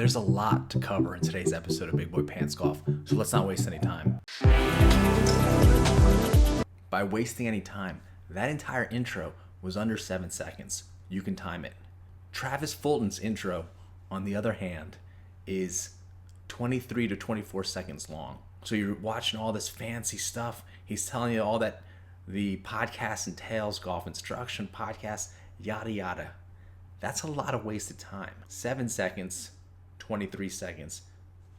There's a lot to cover in today's episode of Big Boy Pants Golf, so let's not waste any time. By wasting any time, that entire intro was under 7 seconds. You can time it. Travis Fulton's intro, on the other hand, is 23 to 24 seconds long. So you're watching all this fancy stuff. He's telling you all that the podcast entails, golf instruction, podcast, yada yada. That's a lot of wasted time. 7 seconds, 23 seconds,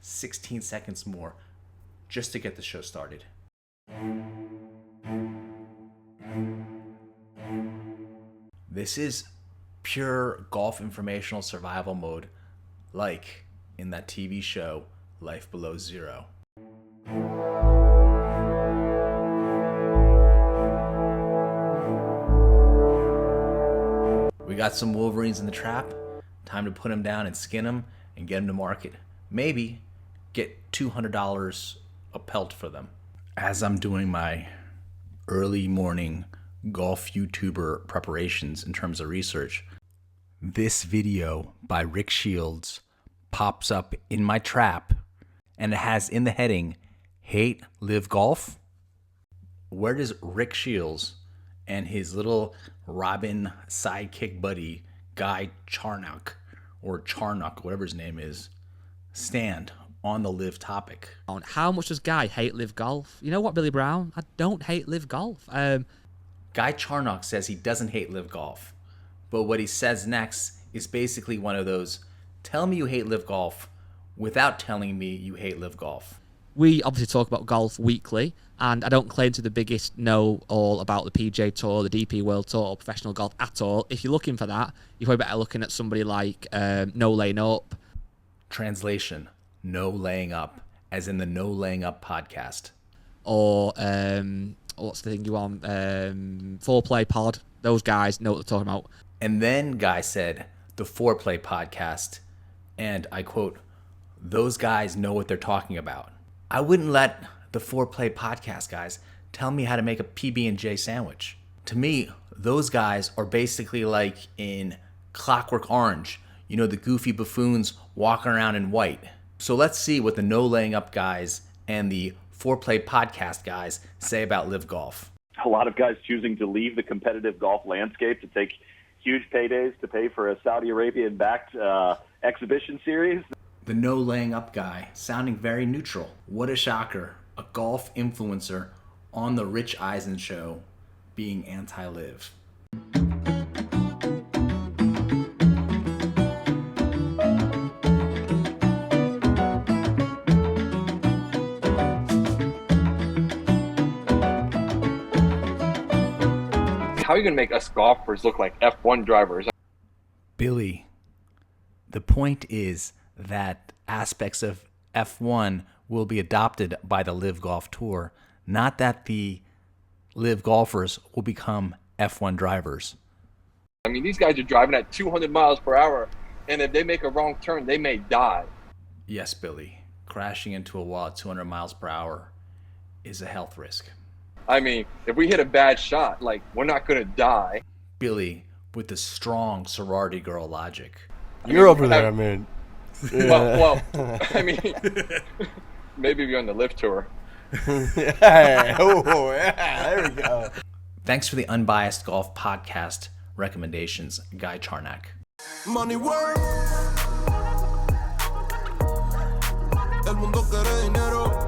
16 seconds more just to get the show started. This is pure golf informational survival mode, like in that TV show, Life Below Zero. We got some Wolverines in the trap. Time to put them down and skin them and get them to market. Maybe get $200 a pelt for them. As I'm doing my early morning golf YouTuber preparations in terms of research, this video by Rick Shiels pops up in my trap, and it has in the heading, "Hate Live Golf?" Where does Rick Shiels and his little Robin sidekick buddy, Guy Charnock, or Charnock, whatever his name is, stand on the live topic? How much does Guy hate live golf? You know what, Billy Brown? I don't hate live golf. Guy Charnock says he doesn't hate live golf, but what he says next is basically one of those, tell me you hate live golf without telling me you hate live golf. We obviously talk about golf weekly, and I don't claim to be the biggest know-all about the PGA Tour, the DP World Tour, or professional golf at all. If you're looking for that, you're probably better looking at somebody like No Laying Up. Translation, no laying up, as in the No Laying Up podcast. Or, what's the thing you want? Foreplay Pod. Those guys know what they're talking about. And then Guy said, the Foreplay podcast, and I quote, those guys know what they're talking about. I wouldn't let the Foreplay podcast guys tell me how to make a PB&J sandwich. To me, those guys are basically like in Clockwork Orange. You know, the goofy buffoons walking around in white. So let's see what the No Laying Up guys and the Foreplay podcast guys say about live golf. A lot of guys choosing to leave the competitive golf landscape to take huge paydays to pay for a Saudi Arabian-backed exhibition series. The No Laying Up guy, sounding very neutral. What a shocker. A golf influencer on the Rich Eisen show being anti-live. How are you going to make us golfers look like F1 drivers? Billy, the point is that aspects of F1 will be adopted by the LIV Golf Tour, not that the LIV golfers will become F1 drivers. I mean, these guys are driving at 200 miles per hour, and if they make a wrong turn, they may die. Yes, Billy, crashing into a wall at 200 miles per hour is a health risk. I mean, if we hit a bad shot, like, we're not going to die. Billy, with the strong sorority girl logic. You're over there, man. Well, I mean, maybe we're on the LIV Tour. Yeah, there we go. Thanks for the Unbiased Golf Podcast recommendations, Guy Charnock. Money work. El mundo quiere dinero.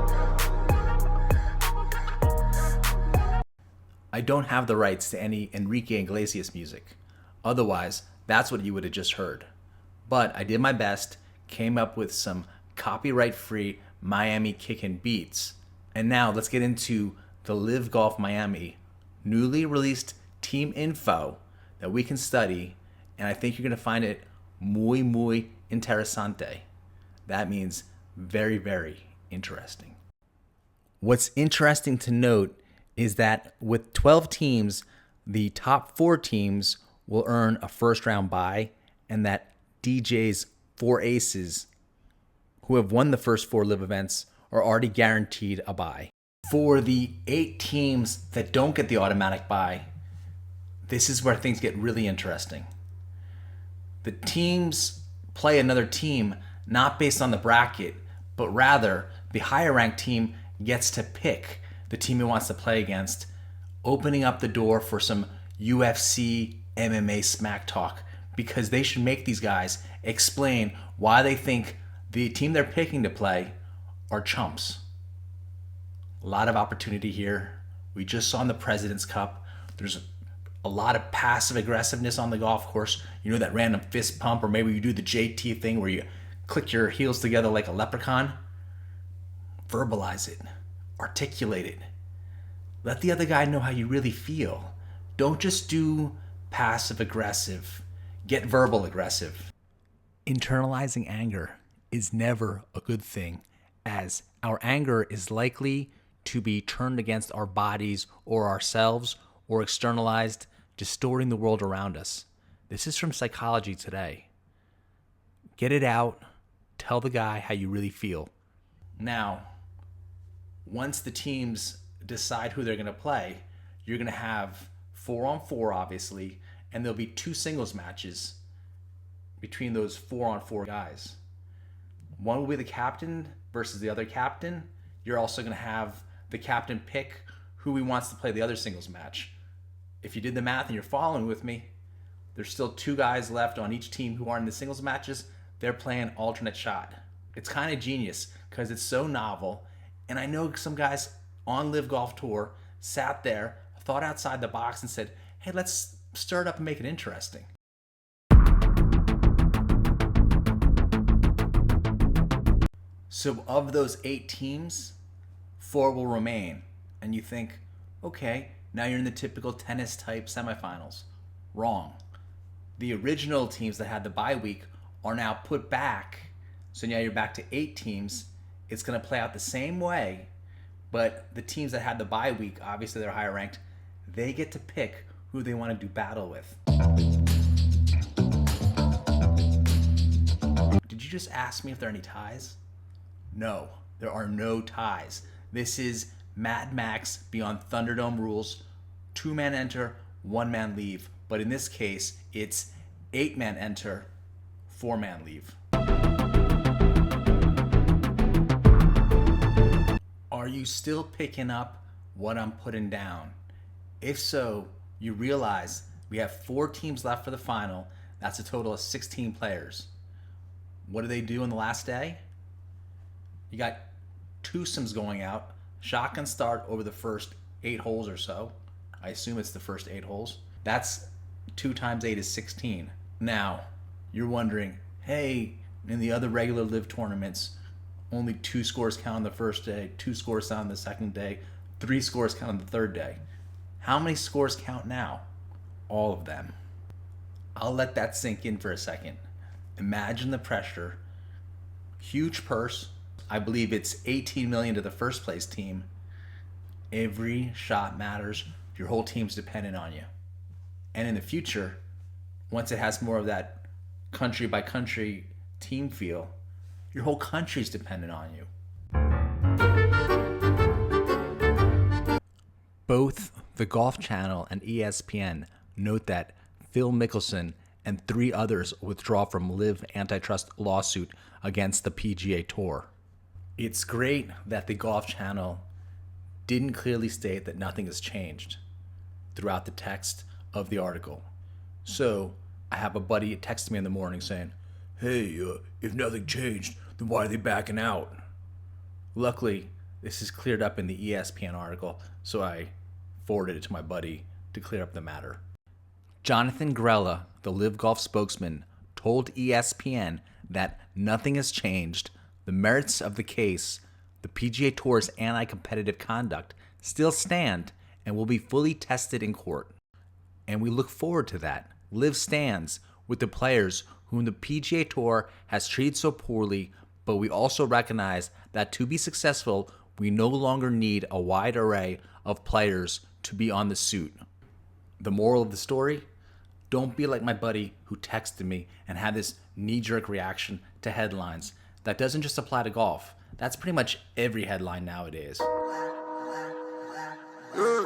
I don't have the rights to any Enrique Iglesias music. Otherwise, that's what you would have just heard. But I did my best, came up with some copyright-free Miami kickin' beats. And now let's get into the LIV Golf Miami newly released team info that we can study, and I think you're going to find it muy interesante. That means very, very interesting. What's interesting to note is that with 12 teams, the top 4 teams will earn a first-round bye, and that DJ's 4 aces who have won the first 4 LIV events are already guaranteed a bye. For the 8 teams that don't get the automatic bye, this is where things get really interesting. The teams play another team not based on the bracket, but rather the higher ranked team gets to pick the team it wants to play against, opening up the door for some UFC MMA smack talk, because they should make these guys explain why they think the team they're picking to play are chumps. A lot of opportunity here. We just saw in the President's Cup, there's a lot of passive aggressiveness on the golf course. You know, that random fist pump, or maybe you do the JT thing where you click your heels together like a leprechaun. Verbalize it. Articulate it. Let the other guy know how you really feel. Don't just do passive aggressive. Get verbal aggressive. Internalizing anger is never a good thing, as our anger is likely to be turned against our bodies or ourselves, or externalized, distorting the world around us. This is from Psychology Today. Get it out. Tell the guy how you really feel. Now, once the teams decide who they're going to play, you're going to have 4-on-4, obviously, and there'll be 2 singles matches between those 4-on-4 guys. One will be the captain versus the other captain. You're also going to have the captain pick who he wants to play the other singles match. If you did the math and you're following with me, there's still 2 guys left on each team who aren't in the singles matches. They're playing alternate shot. It's kind of genius because it's so novel. And I know some guys on LIV Golf Tour sat there, thought outside the box and said, hey, let's stir it up and make it interesting. So of those 8 teams, 4 will remain. And you think, okay, now you're in the typical tennis type semifinals. Wrong. The original teams that had the bye week are now put back. So now you're back to 8 teams. It's going to play out the same way, but the teams that had the bye week, obviously they're higher ranked, they get to pick who they want to do battle with. Did you just ask me if there are any ties? No, there are no ties. This is Mad Max Beyond Thunderdome rules. 2-man enter, 1-man leave. But in this case, it's 8-man enter, 4-man leave. Are you still picking up what I'm putting down? If so, you realize we have 4 teams left for the final. That's a total of 16 players. What do they do on the last day? You got twosomes going out. Shotgun start over the first 8 holes or so. I assume it's the first 8 holes. That's 2 times 8 is 16. Now, you're wondering, hey, in the other regular LIV tournaments, only 2 scores count on the first day, 2 scores count on the second day, 3 scores count on the third day. How many scores count now? All of them. I'll let that sink in for a second. Imagine the pressure. Huge purse. I believe it's $18 million to the first place team. Every shot matters. Your whole team's dependent on you. And in the future, once it has more of that country by country team feel, your whole country's dependent on you. Both the Golf Channel and ESPN note that Phil Mickelson and 3 others withdraw from LIV antitrust lawsuit against the PGA Tour. It's great that the Golf Channel didn't clearly state that nothing has changed throughout the text of the article. So I have a buddy text me in the morning saying, hey, if nothing changed, then why are they backing out? Luckily, this is cleared up in the ESPN article, so I forwarded it to my buddy to clear up the matter. Jonathan Grella, the LIV Golf spokesman, told ESPN that nothing has changed. The merits of the case, the PGA Tour's anti-competitive conduct, still stand and will be fully tested in court. And we look forward to that. LIV stands with the players whom the PGA Tour has treated so poorly, but we also recognize that to be successful, we no longer need a wide array of players to be on the suit. The moral of the story? Don't be like my buddy who texted me and had this knee-jerk reaction to headlines. That doesn't just apply to golf. That's pretty much every headline nowadays. Yeah.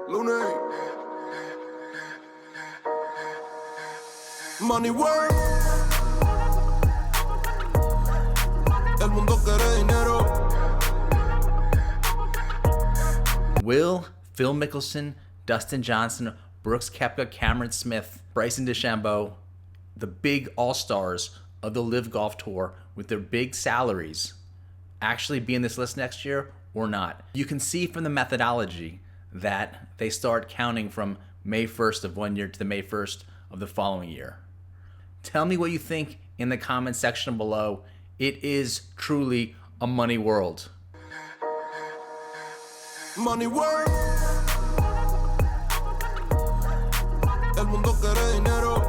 Lune. Money work. Will, Phil Mickelson, Dustin Johnson, Brooks Koepka, Cameron Smith, Bryson DeChambeau, the big all-stars of the LIV Golf Tour with their big salaries, actually be in this list next year or not? You can see from the methodology that they start counting from May 1st of one year to the May 1st of the following year. Tell me what you think in the comment section below. It is truly a money world. Money world. El mundo quiere dinero.